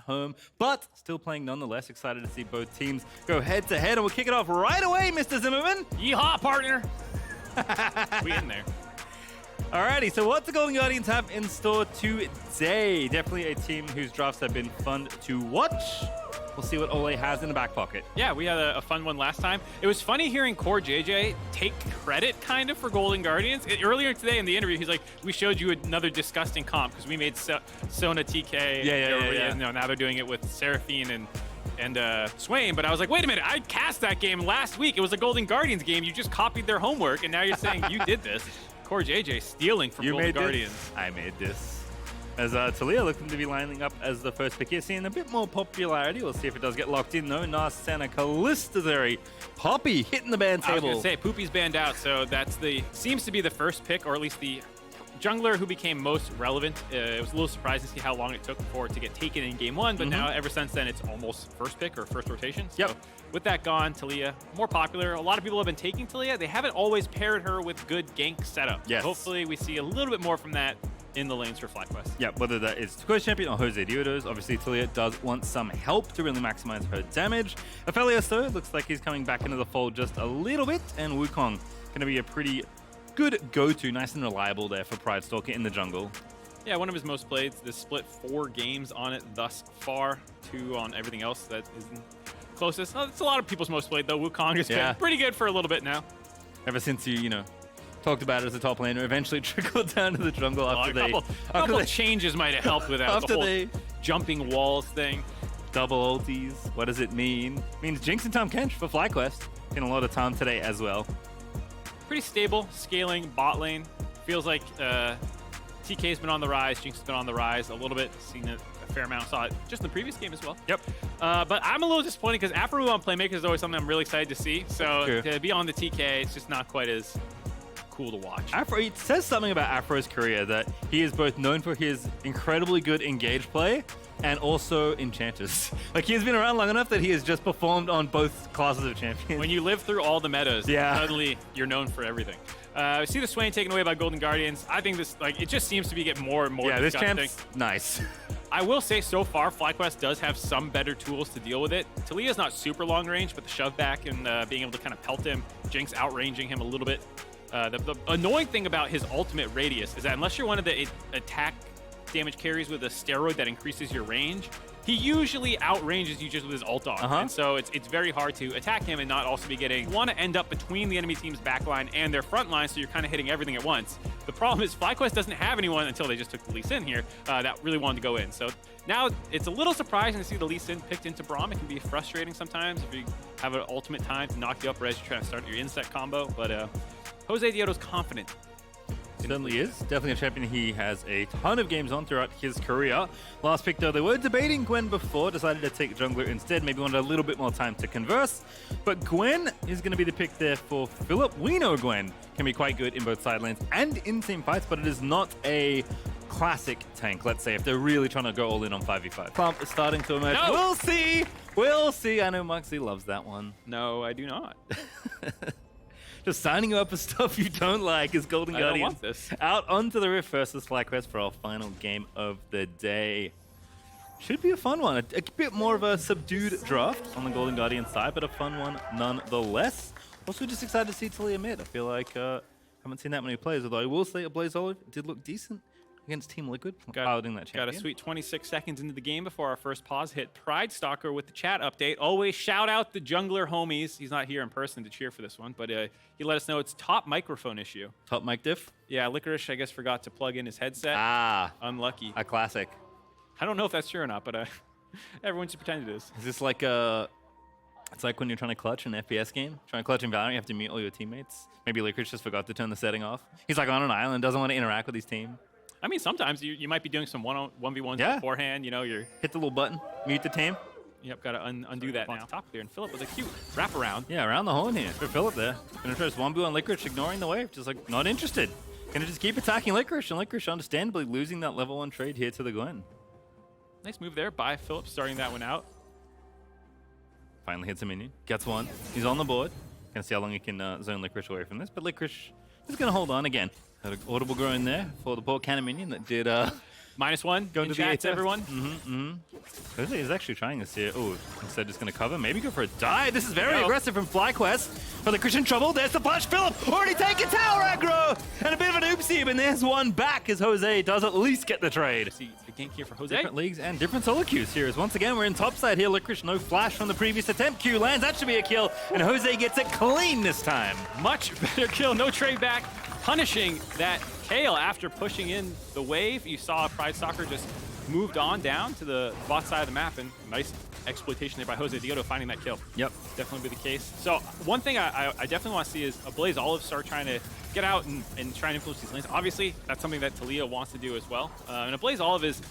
home, but still playing nonetheless. Excited to see both teams go head-to-head, and we'll kick it off right away, Mr. Zimmerman. Yeehaw, partner. We in there. Alrighty, so what the Golden Guardians have in store today? Definitely a team whose drafts have been fun to watch. We'll see what Ole has in the back pocket. Yeah, we had a fun one last time. It was funny hearing Core JJ take credit kind of for Golden Guardians. Earlier today in the interview, he's like, we showed you another disgusting comp because we made Sona TK. Yeah. You know, now they're doing it with Seraphine and Swain. But I was like, wait a minute, I cast that game last week. It was a Golden Guardians game. You just copied their homework, and now you're saying you did this. Core JJ stealing from Golden Guardians. I made this. As Talia looking to be lining up as the first pick here, seeing a bit more popularity. We'll see if it does get locked in though. Nas Santa Callistazeri. Poppy hitting the ban table. I was gonna say, Poopy's banned out, so that's seems to be the first pick, or at least the jungler who became most relevant. It was a little surprising to see how long it took for it to get taken in game one, but now ever since then it's almost first pick or first rotation. So with that gone, Talia more popular. A lot of people have been taking Talia. They haven't always paired her with good gank setup. Yes. Hopefully we see a little bit more from that in the lanes for FlyQuest. Yeah, whether that is Turquoise Champion or Josedeodo's. Obviously, Talia does want some help to really maximize her damage. Aphelios, though, looks like he's coming back into the fold just a little bit, and Wukong going to be a pretty good go-to, nice and reliable there for Pride Stalker in the jungle. Yeah, one of his most played. This split 4 games on it thus far, 2 on everything else that isn't closest. It's a lot of people's most played, though. Wukong has been pretty good for a little bit now. Ever since you know, talked about it as a top laner, eventually trickled down to the jungle after a couple changes might have helped with that. After the whole jumping walls thing. Double ultis, what does it mean? It means Jinx and Tahm Kench for FlyQuest. In a lot of time today as well. Pretty stable, scaling bot lane. Feels like TK's been on the rise, Jinx has been on the rise a little bit. Seen it a fair amount, saw it just in the previous game as well. Yep. But I'm a little disappointed because Afro on Playmaker is always something I'm really excited to see. So to be on the TK, it's just not quite as cool to watch. Afro, it says something about Afro's career that he is both known for his incredibly good engage play and also enchanters. Like, he has been around long enough that he has just performed on both classes of champions. When you live through all the metas, suddenly you're known for everything. See the Swain taken away by Golden Guardians. I think this, like, it just seems to be getting more and more disgusting. This champ's nice. I will say, so far, FlyQuest does have some better tools to deal with it. Talia's not super long range, but the shove back and being able to kind of pelt him, Jinx outranging him a little bit. The annoying thing about his ultimate radius is that unless you're one of the attack damage carries with a steroid that increases your range, he usually outranges you just with his ult on. And so it's very hard to attack him and not also be getting, want to end up between the enemy team's backline and their front line, so you're kind of hitting everything at once. The problem is FlyQuest doesn't have anyone until they just took the Lee Sin here that really wanted to go in. So now it's a little surprising to see the Lee Sin picked into Braum. It can be frustrating sometimes if you have an ultimate time to knock you up as you're trying to start your insect combo, but Josedeodo's confident. Certainly is. Definitely a champion he has a ton of games on throughout his career. Last pick, though, they were debating Gwen before, decided to take jungler instead. Maybe wanted a little bit more time to converse. But Gwen is going to be the pick there for Philip. We know Gwen can be quite good in both side lanes and in team fights, but it is not a classic tank, let's say, if they're really trying to go all in on 5v5. Pump is starting to emerge. No. We'll see. We'll see. I know Moxie loves that one. No, I do not. Just signing you up for stuff you don't like is Golden Guardians. I don't want this. Out onto the Rift versus FlyQuest for our final game of the day. Should be a fun one. A bit more of a subdued draft on the Golden Guardian side, but a fun one nonetheless. Also just excited to see Talia mid. I feel like haven't seen that many players, although I will say a Blaze Olive did look decent against Team Liquid, piloting that champion. Got a sweet 26 seconds into the game before our first pause hit. Pride Stalker with the chat update. Always shout out the jungler homies. He's not here in person to cheer for this one, but he let us know it's top microphone issue. Top mic diff? Yeah, Licorice, I guess, forgot to plug in his headset. Ah. Unlucky. A classic. I don't know if that's true or not, but everyone should pretend it is. Is this like a... It's like when you're trying to clutch an FPS game. Trying to clutch in Valorant, you have to mute all your teammates. Maybe Licorice just forgot to turn the setting off. He's like on an island, doesn't want to interact with his team. I mean, sometimes you might be doing some 1v1s beforehand. You know, you're... Hit the little button, mute the team. Yep, got to undo that now. Top clear, and Philip with a cute wraparound. Yeah, around the horn here for Philip there. Gonna try this 1v1 Licorice, ignoring the wave, just like not interested. Gonna just keep attacking Licorice, and Licorice understandably losing that level 1 trade here to the Gwen. Nice move there by Philip, starting that one out. Finally hits a minion, gets one. He's on the board. Gonna see how long he can zone Licorice away from this, but Licorice is gonna hold on again. Had an audible groan there for the poor cannon minion that did -1 Going in to the chat to A everyone. Jose is actually trying this here. Oh, instead just going to cover. Maybe go for a dive. This is very aggressive from FlyQuest. But the Christian trouble. There's the flash. Philip already taking tower aggro. And a bit of an oopsie, but there's one back as Jose does at least get the trade. See the gank here for Jose. Different leagues and different solo queues here. As once again, we're in top side here. Licorice, no flash from the previous attempt. Q lands. That should be a kill. And Jose gets it clean this time. Much better kill. No trade back. Punishing that Kale after pushing in the wave. You saw Pride Soccer just moved on down to the bot side of the map, and nice exploitation there by Josedeodo finding that kill. Yep. Definitely be the case. So one thing I definitely want to see is a Blaze Olive start trying to get out and try and influence these lanes. Obviously, that's something that Talia wants to do as well. And a Blaze Olive is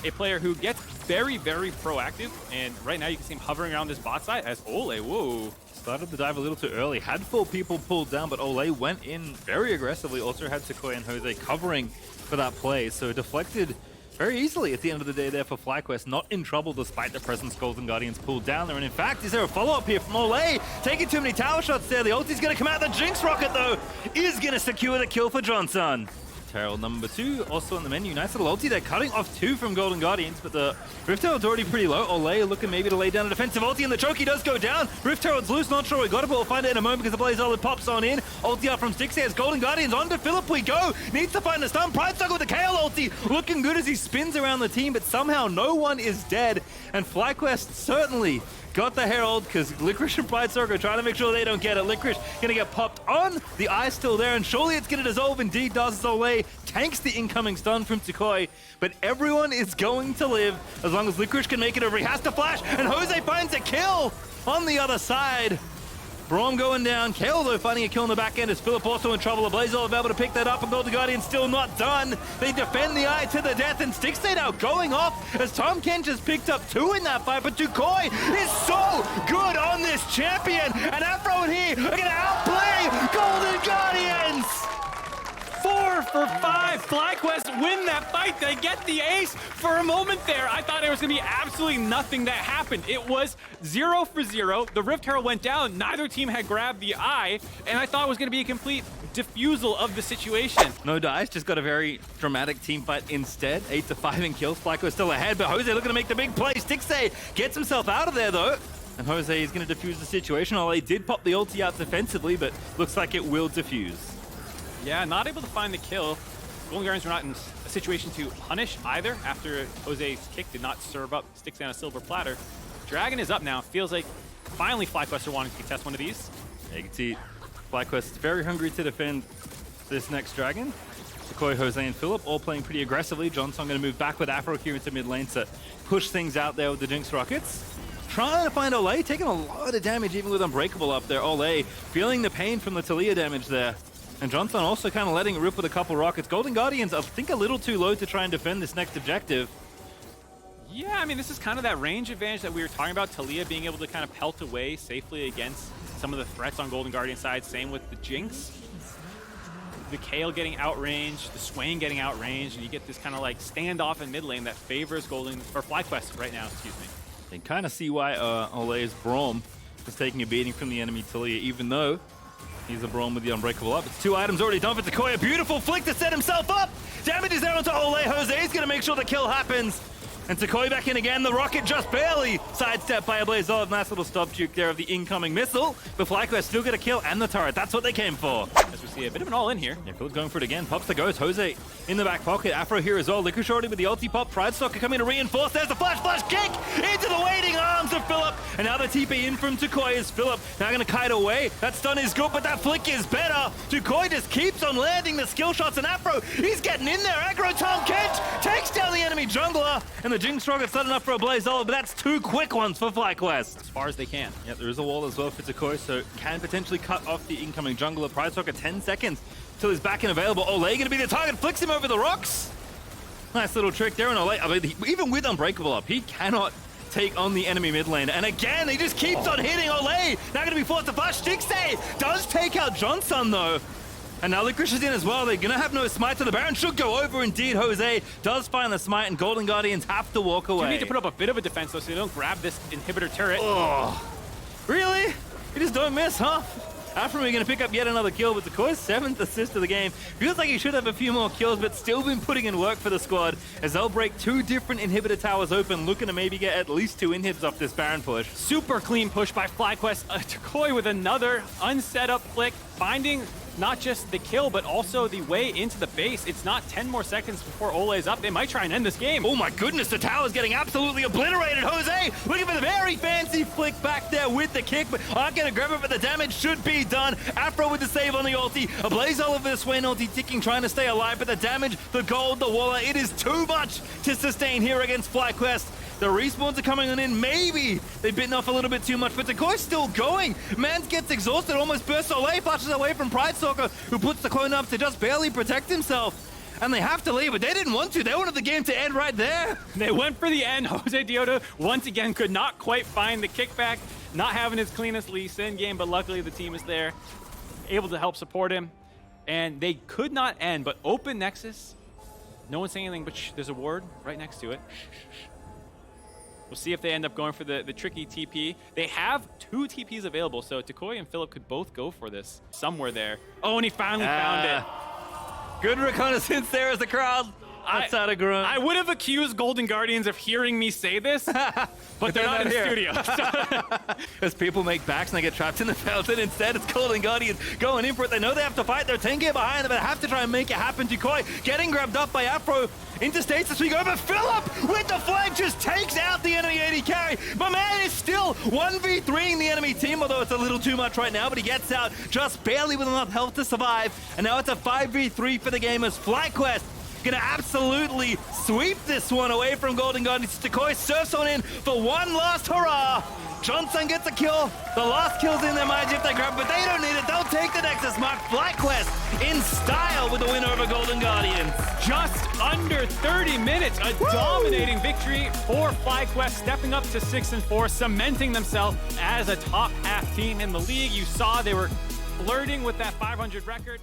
a player who gets very, very proactive. And right now you can see him hovering around this bot side as Ole, whoa. Started the dive a little too early. Had 4 people pulled down, but Ole went in very aggressively. Also had Sequoia and Jose covering for that play. So deflected very easily at the end of the day there for FlyQuest. Not in trouble despite the presence Golden Guardians pulled down there. And in fact, is there a follow-up here from Ole? Taking too many tower shots there. The ulti's going to come out. The Jinx Rocket, though, is going to secure the kill for Johnson. Terrell number 2 also on the menu. Nice little ulti there, cutting off 2 from Golden Guardians, but the Rift Herald's already pretty low. Ole looking maybe to lay down a defensive ulti, and the Choky does go down. Rift Herald's loose, not sure we got it, but we'll find it in a moment because the Blaze Olive pops on in. Ulti out from Stixxay as Golden Guardians onto Philip we go. Needs to find the stun. Pride Soccer with the KL ulti. Looking good as he spins around the team, but somehow no one is dead. And FlyQuest certainly got the Herald because Licorice and Pride Soccer trying to make sure they don't get it. Licorice gonna get popped on. The eye's still there, and surely it's gonna dissolve. Indeed does. Ole tanks the incoming stun from Tsukoi, but everyone is going to live as long as Licorice can make it over. He has to flash, and Jose finds a kill on the other side. Braum going down. Kale, though, finding a kill in the back end. Is Philip also in trouble? The Blaze Olive able to pick that up, and Golden Guardian still not done. They defend the eye to the death, and Stixxay now going off as Tom Kent just picked up 2 in that fight, but Tukoi is so good on this champion, and Afro and he are going to outplay Golden Guardians! 4 for 5. FlyQuest win that fight. They get the ace. For a moment there, I thought there was going to be absolutely nothing that happened. It was 0 for 0. The Rift Herald went down. Neither team had grabbed the eye, and I thought it was going to be a complete diffusal of the situation. No dice, just got a very dramatic team fight instead. 8 to 5 in kills. Flyco still ahead, but Jose looking to make the big play. Stixxay gets himself out of there, though. And Jose is going to defuse the situation. Ole did pop the ulti out defensively, but looks like it will defuse. Yeah, not able to find the kill. Golden Guardians were not in a situation to punish either after Jose's kick did not serve up Stixxay on a silver platter. Dragon is up now. Feels like finally FlyQuest are wanting to contest one of these. Yeah, you can see FlyQuest is very hungry to defend this next Dragon. Sequoia, Jose, and Philip all playing pretty aggressively. Johnson going to move back with Afro here into mid lane to push things out there with the Jinx Rockets. Trying to find Ole, taking a lot of damage even with Unbreakable up there. Ole feeling the pain from the Talia damage there. And Johnson also kind of letting it rip with a couple rockets. Golden Guardians, I think, a little too low to try and defend this next objective. Yeah, I mean, this is kind of that range advantage that we were talking about. Talia being able to kind of pelt away safely against some of the threats on Golden Guardian side. Same with the Jinx. The Kale getting outranged, the Swain getting outranged, and you get this kind of like standoff in mid lane that favors Golden, or FlyQuest right now, excuse me. You can kind of see why Ole's Braum is taking a beating from the enemy Talia, even though he's a Braum with the Unbreakable up. It's 2 items already done for Sequoia. Beautiful flick to set himself up. Damage is there onto Ole. Jose's going to make sure the kill happens. And Sequoia back in again. The rocket just barely sidestepped by a Blaze Olive. Nice little stop juke there of the incoming missile. But FlyQuest still get a kill and the turret. That's what they came for. As we see a bit of an all in here. Yeah, Philip going for it again. Pops the ghost. Jose in the back pocket. Afro here as well. Licorice already with the ulti pop. Pride Stalker coming to reinforce. There's the flash kick into the waiting arms of Philip. And now the TP in from Tukoi is Philip. Now going to kite away. That stun is good, but that flick is better. Tukoi just keeps on landing the skill shots. And Afro, he's getting in there. Aggro Tom Kent takes down the enemy jungler. And the Jinx Rocket's not enough for a Blaze Olive, but that's 2 quick ones for FlyQuest. As far as they can. Yeah, there is a wall as well for Tukoi, so can potentially cut off the incoming jungler. Pride Stalker 10 seconds till he's back and available. Ole going to be the target, flicks him over the rocks. Nice little trick there, and Ole, I mean, even with Unbreakable up, he cannot take on the enemy mid lane. And again, he just keeps on hitting Ole. Now going to be forced to flash. Stixxay does take out Johnson though. And now Licorice is in as well. They're going to have no smite, so the Baron should go over indeed. Jose does find the smite, and Golden Guardians have to walk away. You need to put up a bit of a defense, though, so they don't grab this inhibitor turret. Oh, really? You just don't miss, huh? Afro going to pick up yet another kill, but Decoy's 7th assist of the game. Feels like he should have a few more kills, but still been putting in work for the squad as they'll break 2 different inhibitor towers open, looking to maybe get at least 2 inhibs off this Baron push. Super clean push by FlyQuest. Decoy with another unset up flick, finding not just the kill, but also the way into the base. It's not 10 more seconds before Ole's up. They might try and end this game. Oh my goodness, the tower's getting absolutely obliterated. Jose looking for the very fancy flick back there with the kick, but aren't going to grab it, but the damage should be done. Afro with the save on the ulti. A Blaze Oliver Swain ulti ticking, trying to stay alive, but the damage, the gold, the walla, it is too much to sustain here against FlyQuest. The respawns are coming on in. Maybe they've bitten off a little bit too much, but Decoy's still going. Mans gets exhausted, almost bursts Ole, flashes away from Pride Stalker, who puts the clone up to just barely protect himself. And they have to leave, but they didn't want to. They wanted the game to end right there. They went for the end. Josedeodo, once again, could not quite find the kickback. Not having his cleanest Lee Sin game, but luckily the team is there, able to help support him. And they could not end, but open Nexus. No one's saying anything, but shh, there's a ward right next to it. We'll see if they end up going for the tricky TP. They have 2 TPs available, so Decoy and Philip could both go for this somewhere there. Oh, and he finally found it. Good reconnaissance there as the crowd outside of Grunt. I would have accused Golden Guardians of hearing me say this, but they're not in the studio. As people make backs and they get trapped in the fountain, instead it's Golden Guardians going in for it. They know they have to fight. They're 10k behind them, but they have to try and make it happen. Decoy getting grabbed up by Afro. Into stasis we go, but Philip with the flag just takes out the enemy AD carry. My man is still 1v3ing the enemy team, although it's a little too much right now, but he gets out just barely with enough health to survive. And now it's a 5v3 for the game as FlyQuest gonna absolutely sweep this one away from Golden Guardians. Decoy surfs on in for one last hurrah. Johnson gets a kill. The last kill's in their mind if they grab, but they don't need it. They'll take the Nexus mark. FlyQuest in style with the win over Golden Guardians. Just under 30 minutes, a dominating victory for FlyQuest, stepping up to 6-4, cementing themselves as a top half team in the league. You saw they were flirting with that 500 record.